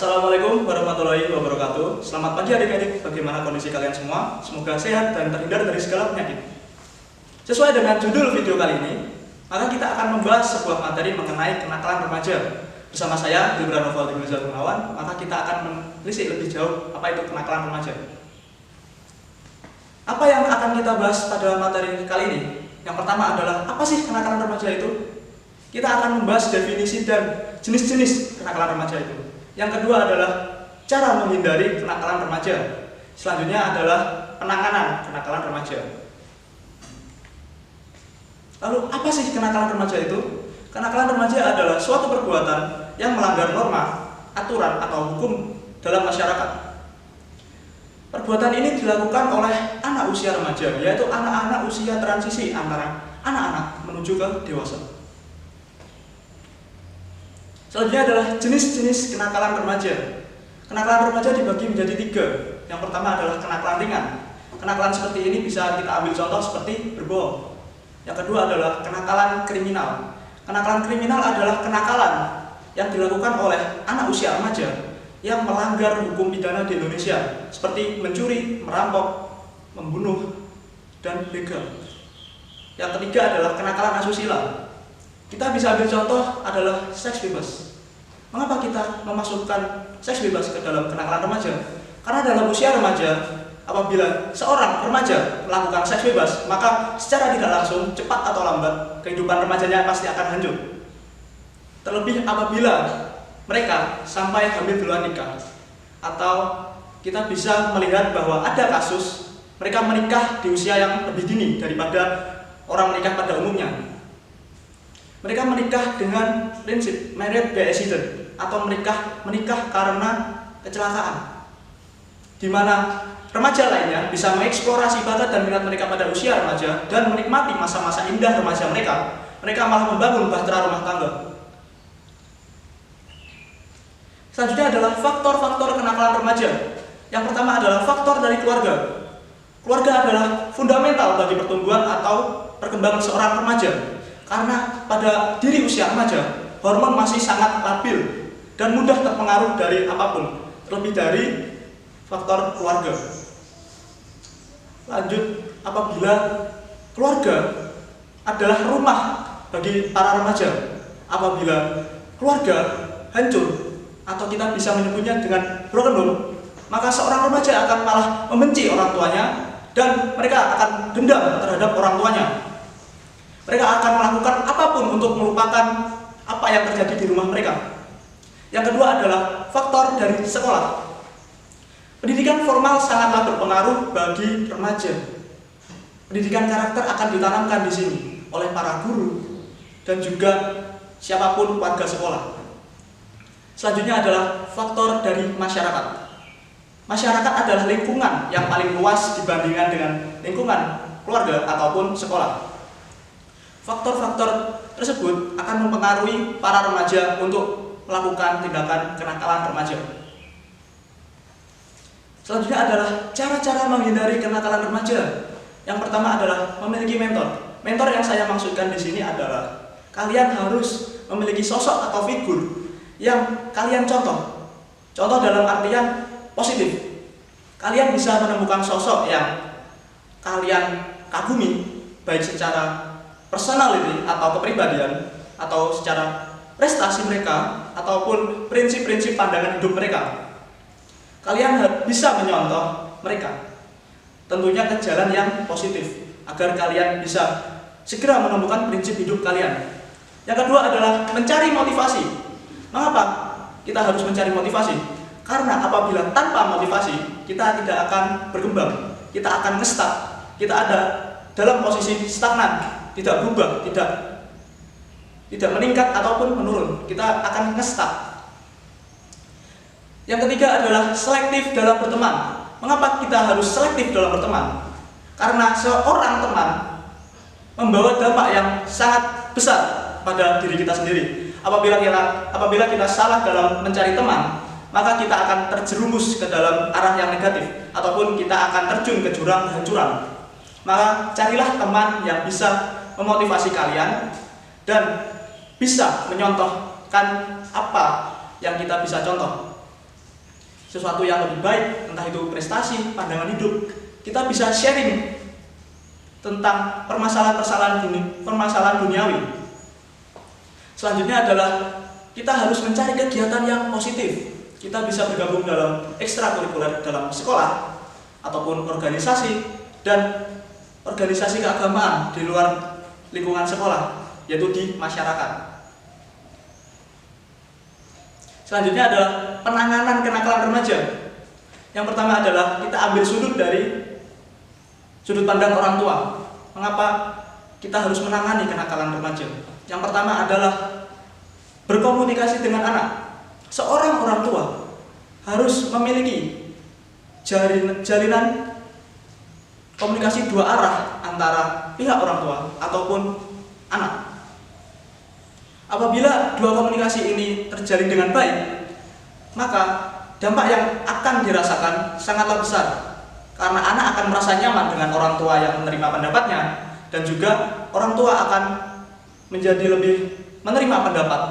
Assalamualaikum warahmatullahi wabarakatuh. Selamat pagi adik-adik, bagaimana kondisi kalian semua? Semoga sehat dan terhindar dari segala penyakit. Sesuai dengan judul video kali ini, maka kita akan membahas sebuah materi mengenai kenakalan remaja. Bersama saya, Gibran Noval Dimulza Gunawan, maka kita akan menelisik lebih jauh apa itu kenakalan remaja. Apa yang akan kita bahas pada materi kali ini? Yang pertama adalah, apa sih kenakalan remaja itu? Kita akan membahas definisi dan jenis-jenis kenakalan remaja itu. Yang kedua adalah cara menghindari kenakalan remaja. Selanjutnya adalah penanganan kenakalan remaja. Lalu apa sih kenakalan remaja itu? Kenakalan remaja adalah suatu perbuatan yang melanggar norma, aturan atau hukum dalam masyarakat. Perbuatan ini dilakukan oleh anak usia remaja, yaitu anak-anak usia transisi antara anak-anak menuju ke dewasa. Selanjutnya adalah jenis-jenis kenakalan remaja. Kenakalan remaja dibagi menjadi 3. Yang pertama adalah kenakalan ringan. Kenakalan seperti ini bisa kita ambil contoh seperti berbohong. Yang kedua adalah kenakalan kriminal. Kenakalan kriminal adalah kenakalan yang dilakukan oleh anak usia remaja yang melanggar hukum pidana di Indonesia, seperti mencuri, merampok, membunuh, dan begal. Yang ketiga adalah kenakalan asusila. Kita bisa ambil contoh adalah seks bebas. Mengapa kita memasukkan seks bebas ke dalam kenakalan remaja? Karena dalam usia remaja, apabila seorang remaja melakukan seks bebas, maka secara tidak langsung, cepat atau lambat, kehidupan remajanya pasti akan hancur. Terlebih apabila mereka sampai hamil di luar nikah. Atau kita bisa melihat bahwa ada kasus mereka menikah di usia yang lebih dini daripada orang menikah pada umumnya. Mereka menikah dengan prinsip married by accident atau menikah karena kecelakaan, di mana remaja lainnya bisa mengeksplorasi bakat dan minat mereka pada usia remaja dan menikmati masa-masa indah remaja mereka. Mereka malah membangun bahtera rumah tangga. Selanjutnya adalah faktor-faktor kenakalan remaja. Yang pertama adalah faktor dari keluarga. Keluarga adalah fundamental bagi pertumbuhan atau perkembangan seorang remaja. Karena pada diri usia remaja, hormon masih sangat labil dan mudah terpengaruh dari apapun, terlebih dari faktor keluarga. Lanjut, apabila keluarga adalah rumah bagi para remaja, apabila keluarga hancur, atau kita bisa menyebutnya dengan broken home, maka seorang remaja akan malah membenci orang tuanya dan mereka akan dendam terhadap orang tuanya. Mereka akan melakukan apapun untuk melupakan apa yang terjadi di rumah mereka. Yang kedua adalah faktor dari sekolah. Pendidikan formal sangatlah berpengaruh bagi remaja. Pendidikan karakter akan ditanamkan di sini oleh para guru dan juga siapapun warga sekolah. Selanjutnya adalah faktor dari masyarakat. Masyarakat adalah lingkungan yang paling luas dibandingkan dengan lingkungan keluarga ataupun sekolah. Faktor-faktor tersebut akan mempengaruhi para remaja untuk melakukan tindakan kenakalan remaja. Selanjutnya adalah cara-cara menghindari kenakalan remaja. Yang pertama adalah memiliki mentor. Mentor yang saya maksudkan di sini adalah kalian harus memiliki sosok atau figur yang kalian contoh. Contoh dalam artian positif. Kalian bisa menemukan sosok yang kalian kagumi, baik secara personality atau kepribadian, atau secara prestasi mereka, ataupun prinsip-prinsip pandangan hidup mereka. Kalian bisa menyontoh mereka, tentunya ke jalan yang positif, agar kalian bisa segera menemukan prinsip hidup kalian. Yang kedua adalah mencari motivasi. Mengapa kita harus mencari motivasi? Karena apabila tanpa motivasi, kita tidak akan berkembang, kita akan nge-stuck, kita ada dalam posisi stagnan, tidak berubah, tidak meningkat ataupun menurun, kita akan nge-stuck. Yang ketiga adalah selektif dalam berteman. Mengapa kita harus selektif dalam berteman? Karena seorang teman membawa dampak yang sangat besar pada diri kita sendiri. Apabila kita salah dalam mencari teman, maka kita akan terjerumus ke dalam arah yang negatif, ataupun kita akan terjun ke jurang kehancuran. Maka carilah teman yang bisa memotivasi kalian dan bisa menyontohkan apa yang kita bisa contoh. sesuatu yang lebih baik, entah itu prestasi, pandangan hidup. Kita bisa sharing tentang permasalahan duniawi. Selanjutnya adalah kita harus mencari kegiatan yang positif. Kita bisa bergabung dalam ekstrakurikuler dalam sekolah ataupun organisasi dan organisasi keagamaan di luar lingkungan sekolah, yaitu di masyarakat. Selanjutnya adalah penanganan kenakalan remaja. Yang pertama adalah kita ambil sudut pandang orang tua. Mengapa kita harus menangani kenakalan remaja? Yang pertama adalah berkomunikasi dengan anak. Seorang orang tua harus memiliki jalinan komunikasi dua arah antara pihak orang tua ataupun anak. Apabila dua komunikasi ini terjalin dengan baik, maka dampak yang akan dirasakan sangatlah besar, karena anak akan merasa nyaman dengan orang tua yang menerima pendapatnya, dan juga orang tua akan menjadi lebih menerima pendapat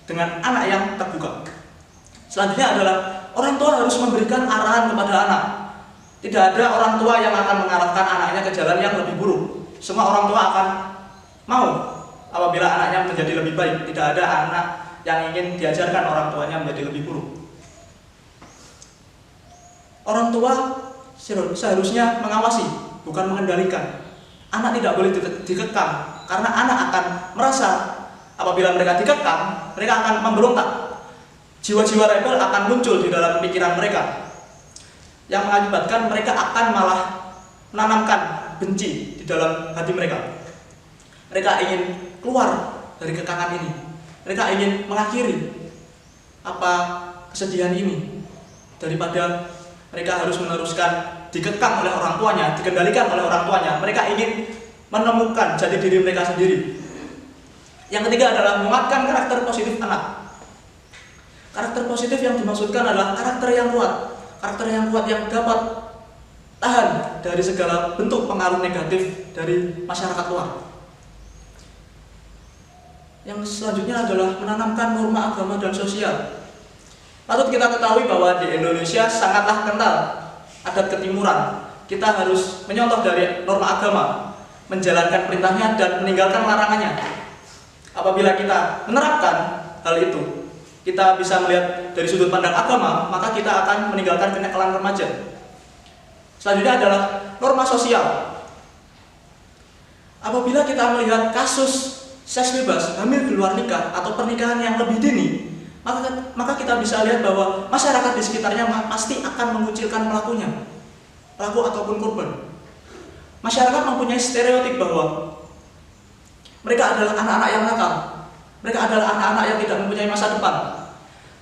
dengan anak yang terbuka. Selanjutnya adalah orang tua harus memberikan arahan kepada anak. Tidak ada orang tua yang akan mengarahkan anaknya ke jalan yang lebih buruk. Semua orang tua akan mau apabila anaknya menjadi lebih baik. Tidak ada anak yang ingin diajarkan orang tuanya menjadi lebih buruk. Orang tua seharusnya mengawasi, bukan mengendalikan. Anak tidak boleh dikekang, karena anak akan merasa apabila mereka dikekang, mereka akan memberontak. Jiwa-jiwa rebel akan muncul di dalam pikiran mereka, yang mengakibatkan mereka akan malah menanamkan benci di dalam hati mereka. Mereka ingin keluar dari kekangan ini. Mereka ingin mengakhiri kesedihan ini, daripada mereka harus meneruskan dikekang oleh orang tuanya, dikendalikan oleh orang tuanya. Mereka ingin menemukan jati diri mereka sendiri. Yang ketiga adalah menguatkan karakter positif anak. Karakter positif yang dimaksudkan adalah karakter yang kuat. Karakter yang kuat yang dapat tahan dari segala bentuk pengaruh negatif dari masyarakat luar. Yang selanjutnya adalah menanamkan norma agama dan sosial. Patut kita ketahui bahwa di Indonesia sangatlah kental adat ketimuran. Kita harus menyontoh dari norma agama, menjalankan perintahnya dan meninggalkan larangannya. Apabila kita menerapkan hal itu, kita bisa melihat dari sudut pandang agama, maka kita akan meninggalkan kenakalan remaja. Selanjutnya adalah norma sosial. Apabila kita melihat kasus seks bebas, hamil di luar nikah, atau pernikahan yang lebih dini, maka kita bisa lihat bahwa masyarakat di sekitarnya pasti akan mengucilkan pelakunya, pelaku ataupun korban. Masyarakat mempunyai stereotip bahwa mereka adalah anak-anak yang nakal, mereka adalah anak-anak yang tidak mempunyai masa depan.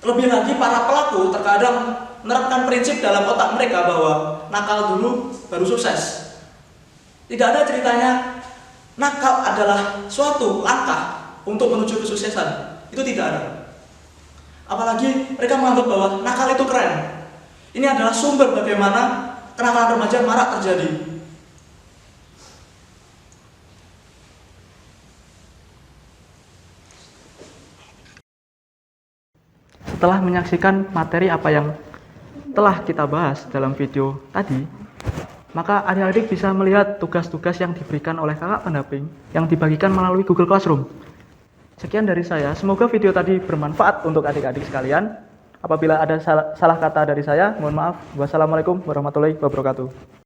Terlebih lagi para pelaku terkadang menerapkan prinsip dalam otak mereka bahwa nakal dulu baru sukses. Tidak ada ceritanya nakal adalah suatu langkah untuk menuju kesuksesan. Itu tidak ada. Apalagi mereka menganggap bahwa nakal itu keren. Ini adalah sumber bagaimana kenakalan remaja marak terjadi. Setelah menyaksikan materi apa yang telah kita bahas dalam video tadi, maka adik-adik bisa melihat tugas-tugas yang diberikan oleh kakak pendamping yang dibagikan melalui Google Classroom. Sekian dari saya, semoga video tadi bermanfaat untuk adik-adik sekalian. Apabila ada salah kata dari saya, mohon maaf. Wassalamualaikum warahmatullahi wabarakatuh.